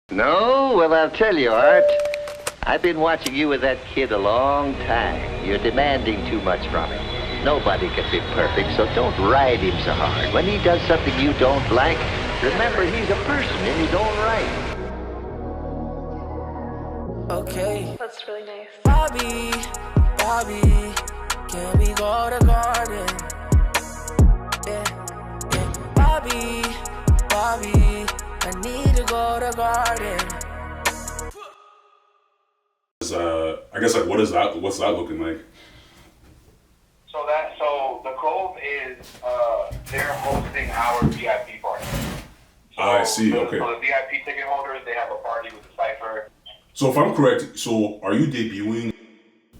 No? Well, I'll tell you, Art. I've been watching you with that kid a long time. You're demanding too much from him. Nobody can be perfect, so don't ride him so hard. When he does something you don't like, remember he's a person in his own right. Okay. That's really nice. Bobby, can we go to garden? Yeah. Bobby, I need to go to garden. I guess like what's that looking like? So the Cove is they're hosting our VIP party. So, I see. Okay. So the VIP ticket holders, they have a party with the cipher. So if I'm correct, so are you debuting?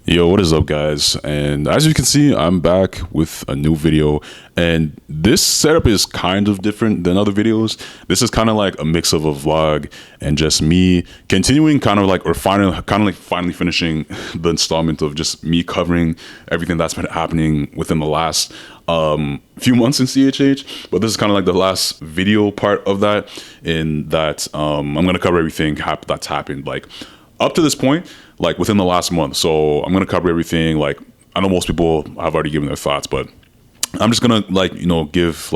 Yo, what is up, guys? And as you can see, I'm back with a new video, and this setup is kind of different than other videos. This is kind of like a mix of a vlog and just me continuing finally finishing the installment of just me covering everything that's been happening within the last few months in CHH. But this is kind of like the last video part of that, in that I'm gonna cover everything that's happened like up to this point, like within the last month. So I'm gonna cover everything. Like, I know most people have already given their thoughts, but I'm just gonna give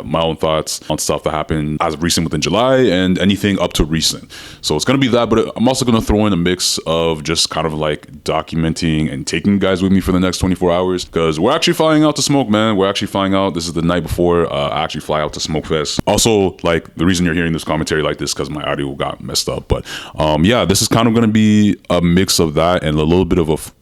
my own thoughts on stuff that happened as of recent within July and anything up to recent. So it's gonna be that, but I'm also gonna throw in a mix of just kind of like documenting and taking you guys with me for the next 24 hours, because we're actually flying out to Smoke, man. We're actually flying out. This is the night before I actually fly out to Smoke Fest. Also, like, the reason you're hearing this commentary like this because my audio got messed up, but yeah, this is kind of gonna be a mix of that and a little bit of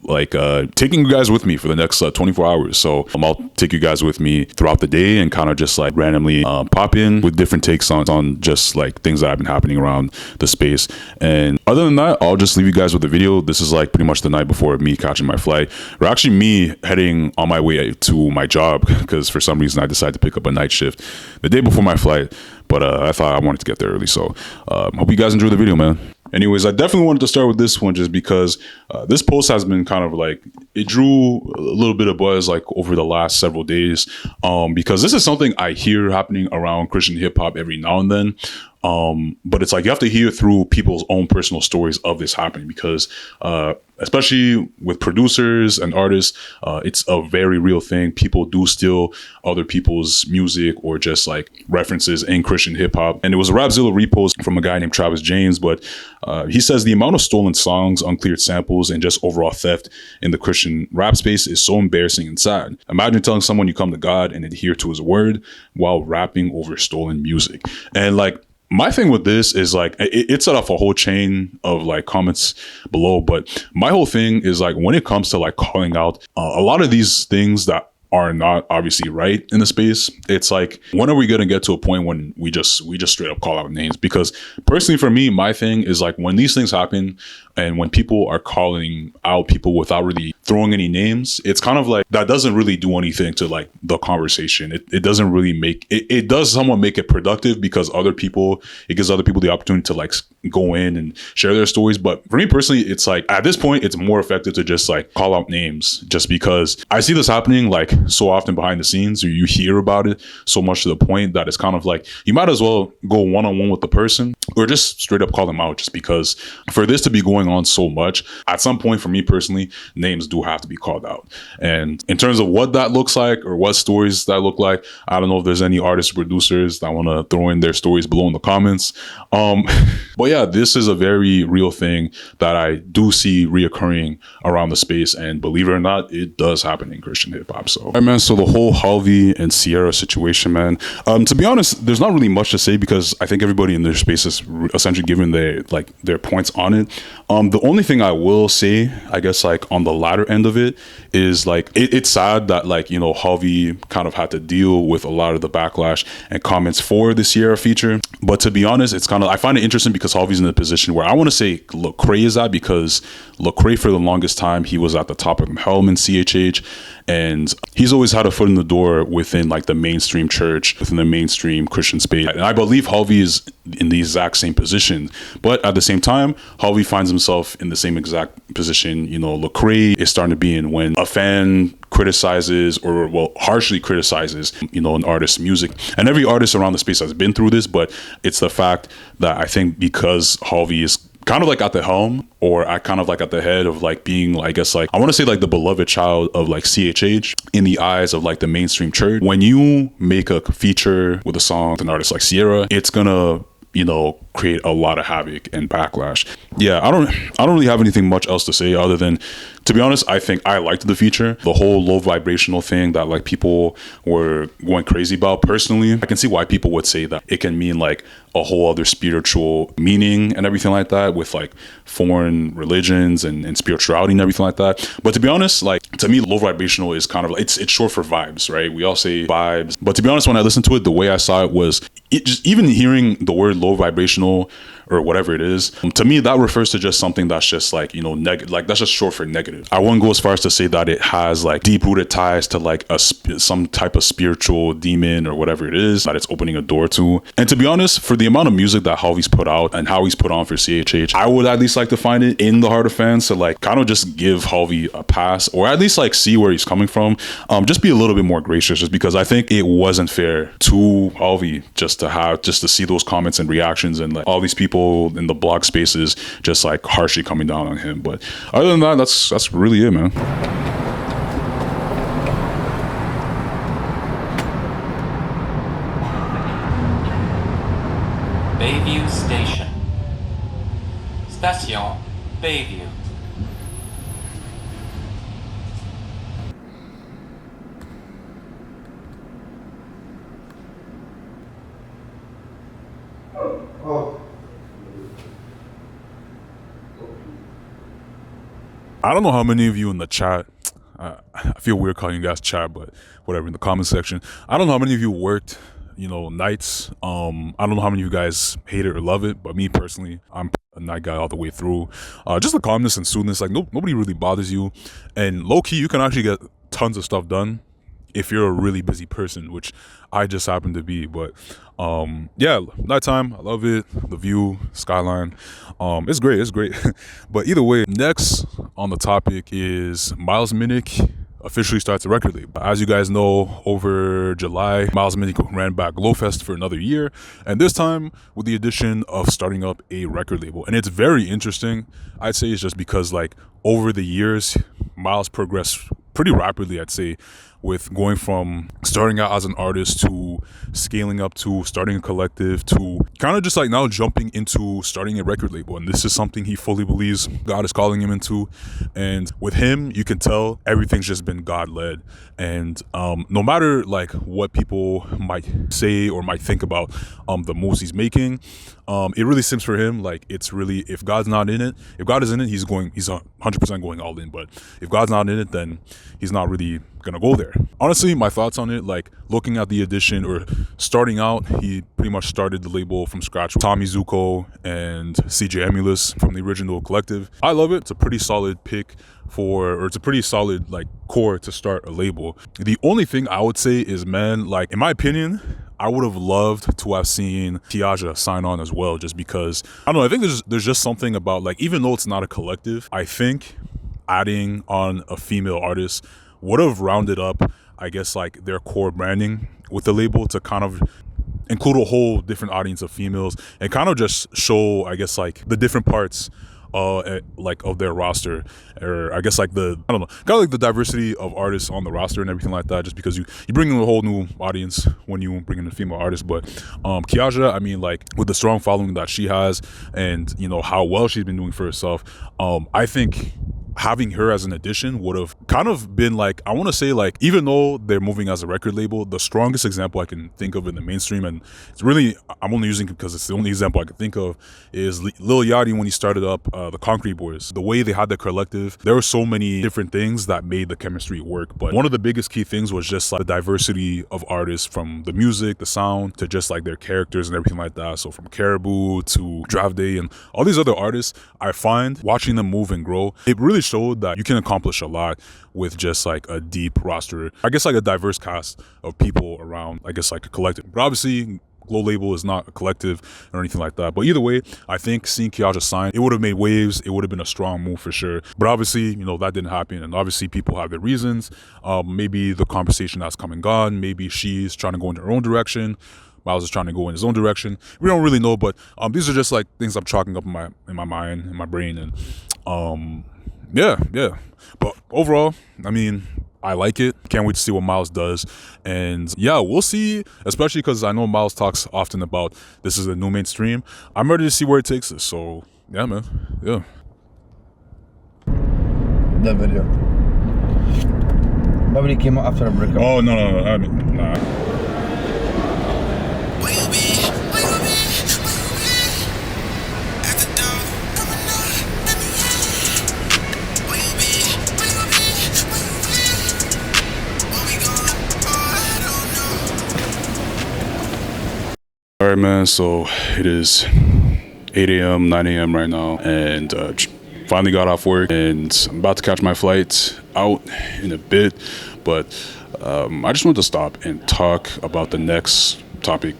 taking you guys with me for the next 24 hours. So I'll take you guys with me throughout the day and kind of just like randomly pop in with different takes on just like things that have been happening around the space. And other than that, I'll just leave you guys with the video. This is like pretty much the night before me catching my flight, or actually me heading on my way to my job, because for some reason I decided to pick up a night shift the day before my flight. But I thought I wanted to get there early, so hope you guys enjoy the video, man. Anyways, I definitely wanted to start with this one just because this post has been kind of like, it drew a little bit of buzz like over the last several days, because this is something I hear happening around Christian hip hop every now and then. But it's like you have to hear through people's own personal stories of this happening, because especially with producers and artists, it's a very real thing. People do steal other people's music or just like references in Christian hip hop. And it was a Rapzilla repost from a guy named Travis James, but he says the amount of stolen songs, uncleared samples, and just overall theft in the Christian rap space is so embarrassing and sad. Imagine telling someone you come to God and adhere to his word while rapping over stolen music. And like, my thing with this is like, it set off a whole chain of like comments below, but my whole thing is like, when it comes to like calling out a lot of these things that are not obviously right in the space, it's like, when are we gonna get to a point when we just straight up call out names? Because personally for me, my thing is like, when these things happen and when people are calling out people without really throwing any names, it's kind of like, that doesn't really do anything to like the conversation. It doesn't really make it does somewhat make it productive, because it gives other people the opportunity to like go in and share their stories. But for me personally, it's like, at this point, it's more effective to just like call out names, just because I see this happening like so often behind the scenes, or you hear about it so much to the point that it's kind of like, you might as well go one-on-one with the person or just straight up call them out, just because for this to be going on so much, at some point for me personally, names do have to be called out. And in terms of what that looks like or what stories that look like, I don't know if there's any artists or producers that want to throw in their stories below in the comments. But yeah, this is a very real thing that I do see reoccurring around the space, and believe it or not, it does happen in Christian hip hop. So, all right, man, so the whole Halvey and Sierra situation, man, to be honest, there's not really much to say, because I think everybody in their space is essentially given their points on it. The only thing I will say, I guess, like on the latter end of it, is like, it's sad that like, you know, Halvey kind of had to deal with a lot of the backlash and comments for the Sierra feature. But to be honest, it's kind of, I find it interesting because Halvey's in a position where I want to say Lecrae is at, because Lecrae for the longest time, he was at the top of the helm in CHH. And he's always had a foot in the door within like the mainstream church, within the mainstream Christian space. And I believe Harvey is in the exact same position. But at the same time, Harvey finds himself in the same exact position, you know, Lecrae is starting to be in when a fan criticizes or, well, harshly criticizes, you know, an artist's music. And every artist around the space has been through this, but it's the fact that I think because Harvey is kind of like at the helm, or I kind of like at the head of like being, I guess, like I want to say like the beloved child of like CHH in the eyes of like the mainstream church. When you make a feature with a song with an artist like Sierra, it's gonna, you know, create a lot of havoc and backlash. Yeah, I don't really have anything much else to say other than, to be honest, I think I liked the feature. The whole low vibrational thing that like people were going crazy about. Personally, I can see why people would say that it can mean like a whole other spiritual meaning and everything like that with like foreign religions and spirituality and everything like that. But to be honest, like to me, low vibrational is kind of like, it's short for vibes, right? We all say vibes. But to be honest, when I listened to it, the way I saw it was, it just, even hearing the word low vibrational or whatever it is, to me that refers to just something that's just like, you know, negative, like that's just short for negative. I wouldn't go as far as to say that it has like deep rooted ties to like some type of spiritual demon or whatever it is that it's opening a door to. And to be honest, for the amount of music that Harvey's put out and how he's put on for CHH, I would at least like to find it in the heart of fans to like kind of just give Harvey a pass, or at least like see where he's coming from. Just be a little bit more gracious, just because I think it wasn't fair to Harvey just to see those comments and reactions and like all these people in the blog spaces just like harshly coming down on him. But other than that, that's really it, man. Bayview Station. Station Bayview. I don't know how many of you in the chat, I feel weird calling you guys chat, but whatever, in the comment section, I don't know how many of you worked, you know, nights. I don't know how many of you guys hate it or love it, but me personally, I'm a night guy all the way through. Just the calmness and soothness, like nobody really bothers you, and low-key you can actually get tons of stuff done if you're a really busy person, which I just happen to be. But yeah, nighttime, I love it. The view, skyline, it's great. But either way, next on the topic is Miles Minnick officially starts a record label. As you guys know, over July, Miles Minnick ran back Glowfest for another year, and this time with the addition of starting up a record label. And it's very interesting. I'd say it's just because like over the years, Miles progressed pretty rapidly, I'd say, with going from starting out as an artist to scaling up to starting a collective to kind of just like now jumping into starting a record label. And this is something he fully believes God is calling him into. And with him, you can tell everything's just been God-led. And no matter like what people might say or might think about the moves he's making, it really seems for him like it's really, if God's not in it, if God is in it, he's 100% going all in. But if God's not in it, then he's not really gonna go there. Honestly, my thoughts on it, like looking at the addition or starting out, he pretty much started the label from scratch with Tommy Zuko and CJ Emulus from the original collective. I love it. It's a pretty solid pick it's a pretty solid like core to start a label. The only thing I would say is, man, like in my opinion, I would have loved to have seen Tiaja sign on as well, just because I don't know, I think there's just something about like, even though it's not a collective, I think adding on a female artist would have rounded up, I guess, like their core branding with the label to kind of include a whole different audience of females and kind of just show, I guess, like the different parts like of their roster, or I guess like the, I don't know, kind of like the diversity of artists on the roster and everything like that, just because you bring in a whole new audience when you bring in a female artist. But Kiaja, I mean, like with the strong following that she has and, you know, how well she's been doing for herself, I think having her as an addition would have kind of been like, I want to say, like, even though they're moving as a record label, the strongest example I can think of in the mainstream, and it's really, I'm only using it because it's the only example I can think of, is Lil Yachty when he started up the Concrete Boys. The way they had the collective, there were so many different things that made the chemistry work, but one of the biggest key things was just like the diversity of artists, from the music, the sound, to just like their characters and everything like that. So from Caribou to Draft Day and all these other artists, I find watching them move and grow, it really really showed that you can accomplish a lot with just like a deep roster. I guess like a diverse cast of people around, I guess like a collective. But obviously, Glow label is not a collective or anything like that. But either way, I think seeing Kiaja sign, it would have made waves. It would have been a strong move for sure. But obviously, you know, that didn't happen. And obviously people have their reasons. Maybe the conversation has come and gone. Maybe she's trying to go in her own direction. Miles is trying to go in his own direction. We don't really know, but these are just like things I'm chalking up in my mind, in my brain. And yeah. But overall, I mean, I like it. Can't wait to see what Miles does. And yeah, we'll see, especially because I know Miles talks often about this is a new mainstream. I'm ready to see where it takes us. So yeah, man. Yeah. That video. That video came out after a breakup. Oh, no. I mean, nah. All right, man, so it is 8 a.m., 9 a.m. right now, and finally got off work, and I'm about to catch my flight out in a bit, but I just wanted to stop and talk about the next topic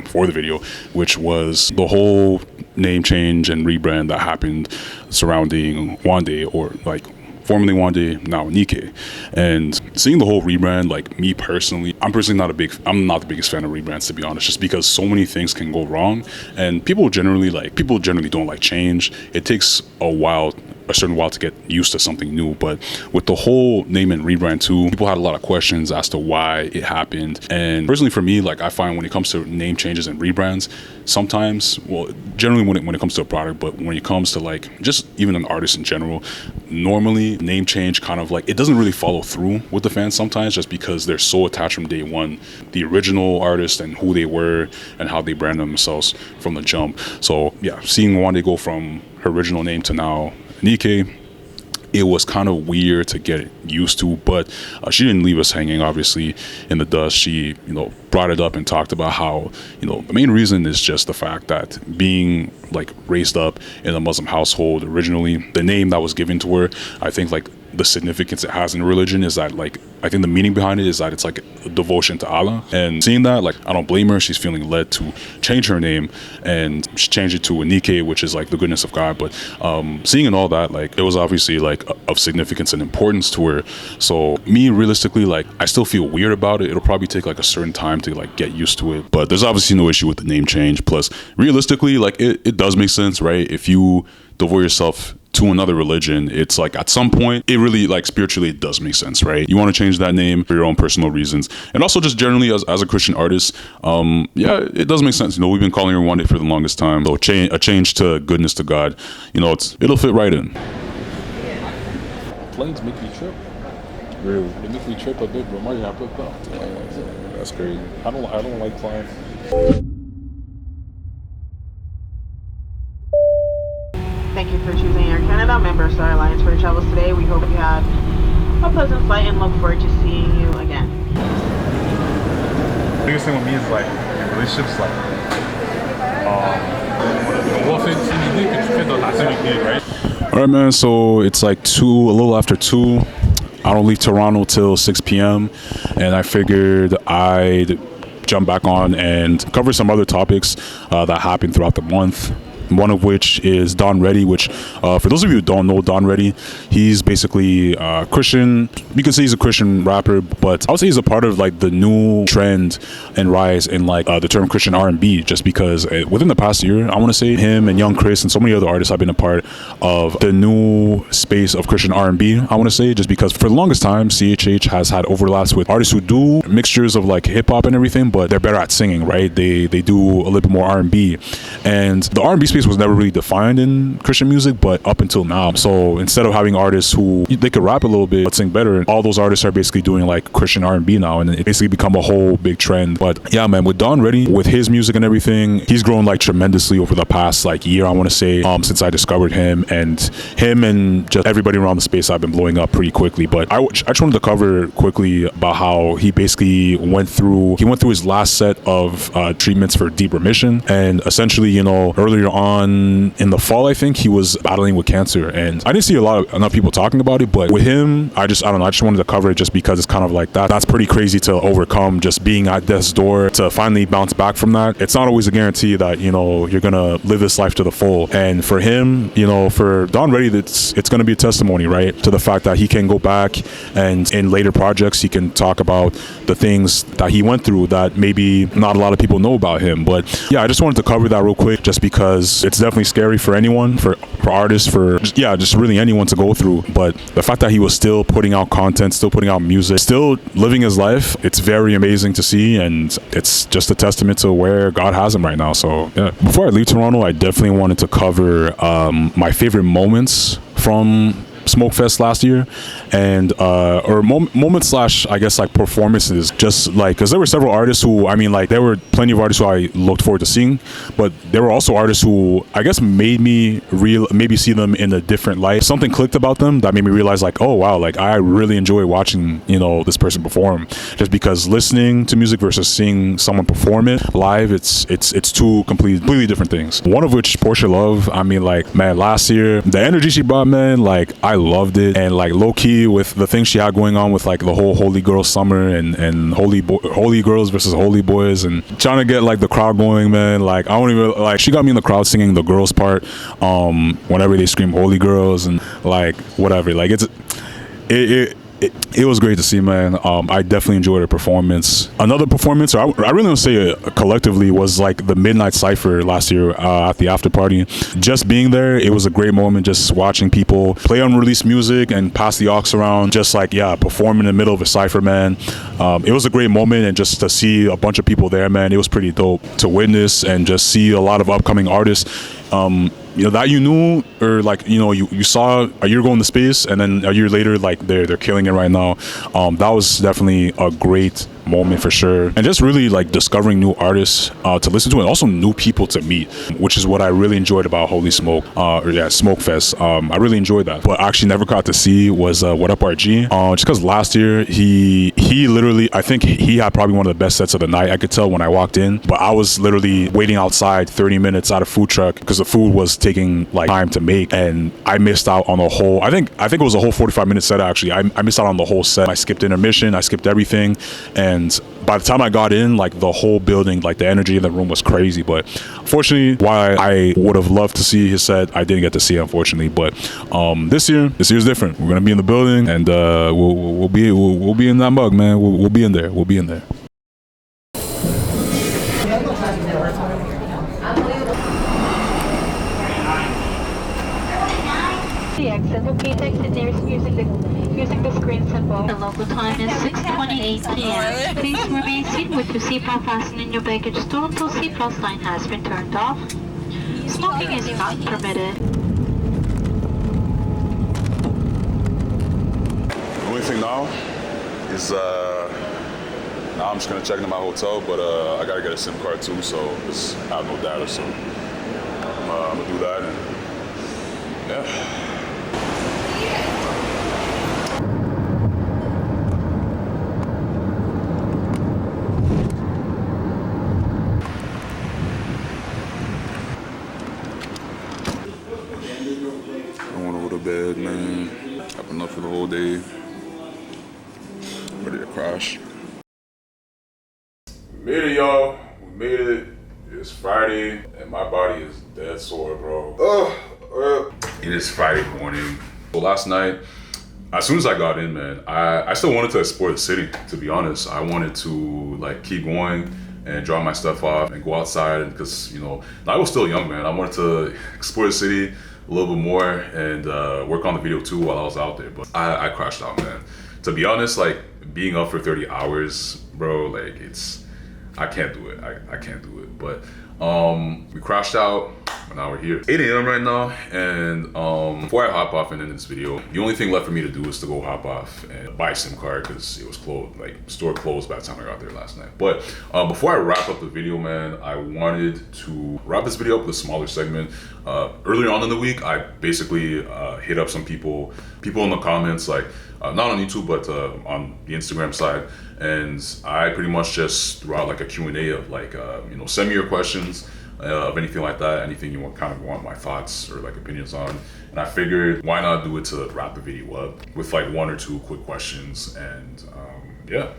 for the video, which was the whole name change and rebrand that happened surrounding Wande, or like formerly Wande, now Nikkei. And seeing the whole rebrand, like me personally, I'm not the biggest fan of rebrands, to be honest, just because so many things can go wrong. And people generally don't like change. It takes a certain while to get used to something new. But with the whole name and rebrand too, people had a lot of questions as to why it happened. And personally for me, like I find when it comes to name changes and rebrands, sometimes, well, generally when it comes to a product, but when it comes to like just even an artist in general, normally name change kind of like, it doesn't really follow through with the fans sometimes, just because they're so attached from day one, the original artist and who they were and how they brand themselves from the jump. So yeah, seeing Wande go from her original name to now Nikkei, it was kind of weird to get used to, but she didn't leave us hanging, obviously, in the dust. She, brought it up and talked about how, the main reason is just the fact that being like raised up in a Muslim household originally, the name that was given to her, I think like the significance it has in religion is that like, I think the meaning behind it is that it's like a devotion to Allah. And seeing that, like, I don't blame her. She's feeling led to change her name, and she changed it to a Nikkei, which is like the goodness of God. But seeing and all that, like, it was obviously like of significance and importance to her. So me, realistically, like, I still feel weird about it. It'll probably take like a certain time to like get used to it. But there's obviously no issue with the name change. Plus, realistically, like it does make sense, right? If you devote yourself to another religion, it's like at some point it really, like, spiritually it does make sense, right? You want to change that name for your own personal reasons, and also just generally as a Christian artist, yeah, it does make sense. We've been calling her Wande for the longest time, so a change to goodness to God, it'll fit right in. Planes make me trip. Really? They make me trip a bit, but moi j'ai un peu peur. That's crazy. I don't like flying. Thank you for choosing Air Canada, member Star Alliance, for your travels today. We hope you had a pleasant flight and look forward to seeing you again. The biggest thing with me is like in relationships, like on fait une idée que tu fais dans ta semaine, right? All right, man. So it's like a little after 2. I don't leave Toronto till 6 p.m. and I figured I'd jump back on and cover some other topics that happened throughout the month. One of which is Don Reddy, which for those of you who don't know Don Reddy, he's basically Christian. You can say he's a Christian rapper, but I would say he's a part of like the new trend and rise in like the term Christian R&B, just because within the past year, I want to say him and Young Chris and so many other artists have been a part of the new space of Christian R&B, I want to say, just because for the longest time CHH has had overlaps with artists who do mixtures of like hip hop and everything, but they're better at singing, right? They do a little bit more R&B, and the R&B space was never really defined in Christian music, but up until now. So instead of having artists who they could rap a little bit but sing better, all those artists are basically doing like Christian R&B now, and it basically become a whole big trend. But yeah, man, with Don Reddy, with his music and everything, he's grown like tremendously over the past like year, I want to say, since I discovered him and just everybody around the space have been blowing up pretty quickly. But I just wanted to cover quickly about how he basically went through his last set of treatments for deep remission, and essentially, earlier on in the fall, I think he was battling with cancer, and I didn't see enough people talking about it. But with him, I don't know. I just wanted to cover it just because it's kind of like that's pretty crazy to overcome, just being at death's door, to finally bounce back from that. It's not always a guarantee that, you know, you're gonna live this life to the full. And for him, you know, for Don Reddy, it's gonna be a testimony, right, to the fact that he can go back and in later projects he can talk about the things that he went through that maybe not a lot of people know about him. But yeah, I just wanted to cover that real quick, just because it's definitely scary for anyone, for artists, for just really anyone to go through. But the fact that he was still putting out content, still putting out music, still living his life, it's very amazing to see, and it's just a testament to where God has him right now. So yeah, before I leave Toronto, I definitely wanted to cover my favorite moments from Smokefest last year, and or moments slash I guess like performances, just like because there were several artists who, I mean, like there were plenty of artists who I looked forward to seeing, but there were also artists who I guess made me maybe see them in a different light. Something clicked about them that made me realize like, oh wow, like I really enjoy watching, you know, this person perform, just because listening to music versus seeing someone perform it live, it's two completely different things. One of which, Portia Love, I mean, like, man, last year the energy she brought, man, like I loved it. And like low key with the thing she had going on with like the whole Holy Girl Summer and holy girls versus holy boys, and trying to get like the crowd going, man. Like I don't even like, she got me in the crowd singing the girls part whenever they scream holy girls and like whatever. Like it was great to see, man. I definitely enjoyed her performance. Another performance, or I really want to say it collectively, was like the Midnight Cypher last year at the after party. Just being there, it was a great moment, just watching people play unreleased music and pass the aux around, just like, yeah, perform in the middle of a cypher, man. It was a great moment, and just to see a bunch of people there, man, it was pretty dope to witness and just see a lot of upcoming artists. You know, that you knew, or like, you know, you saw a year ago in the space, and then a year later, like they're killing it right now. That was definitely a great moment for sure, and just really like discovering new artists to listen to, and also new people to meet, which is what I really enjoyed about Holy Smoke, Smokefest. I really enjoyed that. But I actually never got to see was What Up RG, just because last year he literally, I think he had probably one of the best sets of the night. I could tell when I walked in, but I was literally waiting outside 30 minutes at a food truck because the food was taking like time to make, and I missed out on the whole, I think it was a whole 45-minute set actually. I missed out on the whole set. I skipped intermission, I skipped everything, and by the time I got in, like the whole building, like the energy in the room was crazy. But unfortunately, while I would have loved to see his set, I didn't get to see it, unfortunately. But this year's different. We're gonna be in the building, and we'll be in that mug, man. We'll be in there. We'll be in there. The exit will be exit nearest using the screen symbol. The local time is 6:28 p.m. Please remain seated with your seatbelt fastened in your baggage store until seatbelt sign has been turned off. Smoking is not permitted. The only thing now is now I'm just gonna check into my hotel, but I gotta get a SIM card too, so I have no data, so I'm gonna do that, and yeah. Bed, man. I've been up for the whole day. Ready to crash. We made it, y'all. We made it. It's Friday, and my body is dead sore, bro. It is Friday morning. So last night, as soon as I got in, man, I still wanted to explore the city, to be honest. I wanted to like keep going and drop my stuff off and go outside, because, you know, I was still young, man. I wanted to explore the city a little bit more and work on the video too while I was out there. But I crashed out, man. To be honest, like being up for 30 hours, bro, like I can't do it. I can't do it. But we crashed out, and now we're here. 8 a.m. right now, and before I hop off and end this video, the only thing left for me to do is to go hop off and buy a SIM card, because it was closed, like store closed by the time I got there last night. But before I wrap up the video, man, I wanted to wrap this video up with a smaller segment. Earlier on in the week, I basically hit up some people in the comments, like not on YouTube, but on the Instagram side, and I pretty much just threw out like a Q&A of like, you know, send me your questions. of anything like that, anything you kind of want my thoughts or like opinions on. And I figured why not do it to wrap the video up with like 1 or 2 quick questions. And yeah.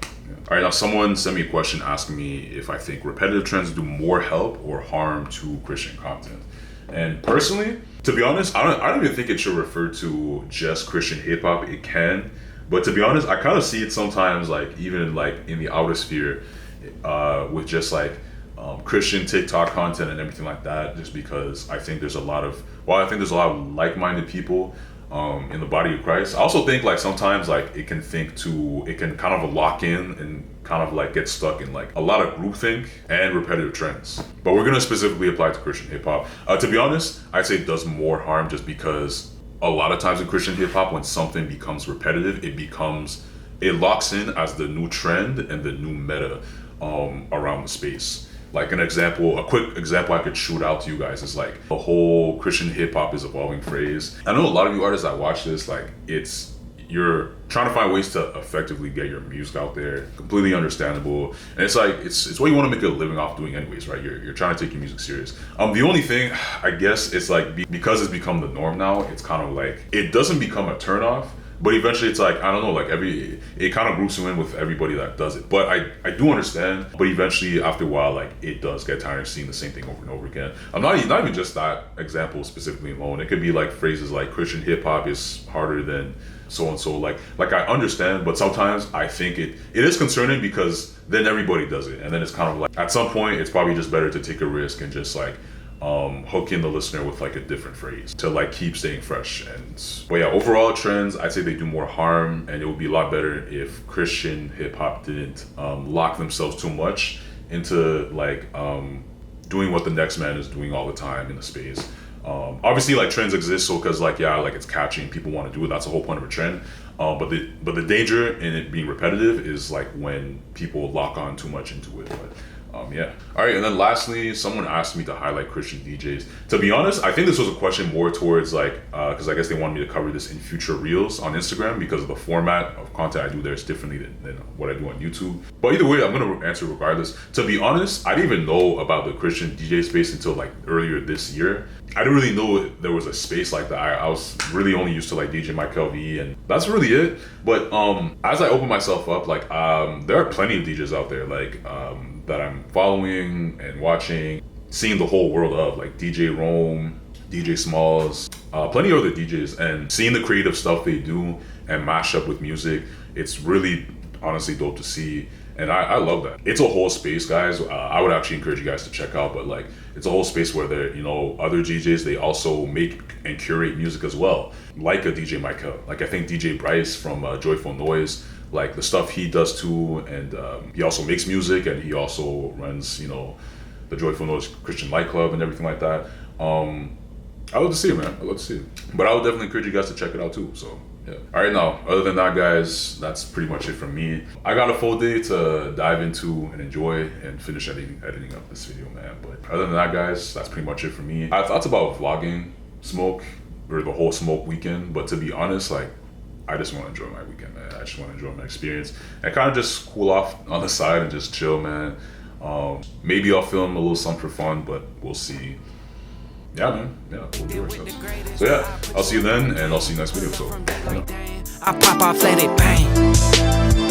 All right, now someone sent me a question asking me if I think repetitive trends do more help or harm to Christian content. And personally, to be honest, I don't even think it should refer to just Christian hip hop. It can, but to be honest, I kind of see it sometimes, like even like in the outer sphere, with just like Christian TikTok content and everything like that. Just because I think there's a lot of like-minded people in the body of Christ. I also think like sometimes like it can kind of lock in and kind of like get stuck in like a lot of groupthink and repetitive trends. But we're gonna specifically apply to Christian hip hop. To be honest, I'd say it does more harm just because a lot of times in Christian hip hop, when something becomes repetitive, it locks in as the new trend and the new meta around the space. Like a quick example I could shoot out to you guys is like the whole Christian hip hop is evolving phrase. I know a lot of you artists that watch this, like you're trying to find ways to effectively get your music out there. Completely understandable. And it's like, it's what you want to make a living off doing anyways, right? You're trying to take your music serious. The only thing, I guess, it's like, because it's become the norm now, it's kind of like, it doesn't become a turnoff, but eventually it's like, I don't know, like it kind of groups you in with everybody that does it. But I do understand, but eventually after a while, like it does get tired of seeing the same thing over and over again. I'm not even just that example specifically alone. It could be like phrases like Christian hip hop is harder than so and so. Like I understand, but sometimes I think it is concerning because then everybody does it. And then it's kind of like, at some point, it's probably just better to take a risk and just like, hook in the listener with like a different phrase to like keep staying fresh. But yeah, overall trends, I'd say they do more harm, and it would be a lot better if Christian hip hop didn't lock themselves too much into like doing what the next man is doing all the time in the space. Obviously like trends exist, so because like, yeah, like it's catchy and people want to do it, that's the whole point of a trend. But the danger in it being repetitive is like when people lock on too much into it. But yeah. All right, and then lastly, someone asked me to highlight Christian DJs. To be honest, I think this was a question more towards like, because I guess they wanted me to cover this in future reels on Instagram because of the format of content I do there is differently than what I do on YouTube. But either way, I'm gonna answer regardless. To be honest, I didn't even know about the Christian DJ space until like earlier this year. I didn't really know there was a space like that. I was really only used to like DJ Mike LV, and that's really it. But as I open myself up, like there are plenty of DJs out there like that I'm following and watching, seeing the whole world of like DJ Rome, DJ Smalls, plenty of other DJs, and seeing the creative stuff they do and mash up with music. It's really honestly dope to see. And I love that. It's a whole space, guys. I would actually encourage you guys to check out, but like it's a whole space where there, you know, other DJs, they also make and curate music as well. Like a DJ Michael. Like I think DJ Bryce from Joyful Noise, like the stuff he does too, and he also makes music, and he also runs, you know, the Joyful Noise Christian Light Club and everything like that. I love to see it, man. I love to see it. But I would definitely encourage you guys to check it out too. So yeah. All right, now, other than that, guys, that's pretty much it from me. I got a full day to dive into and enjoy and finish editing up this video, man. But other than that, guys, that's pretty much it for me. I have thoughts about vlogging Smoke or the whole Smoke weekend, but to be honest, like, I just want to enjoy my weekend, man. I just want to enjoy my experience and kind of just cool off on the side and just chill, man. Maybe I'll film a little something for fun, but we'll see. Yeah, man. Yeah, we'll do ourselves. So yeah, I'll see you then, and I'll see you next video. So, yeah. I pop off, let it bang.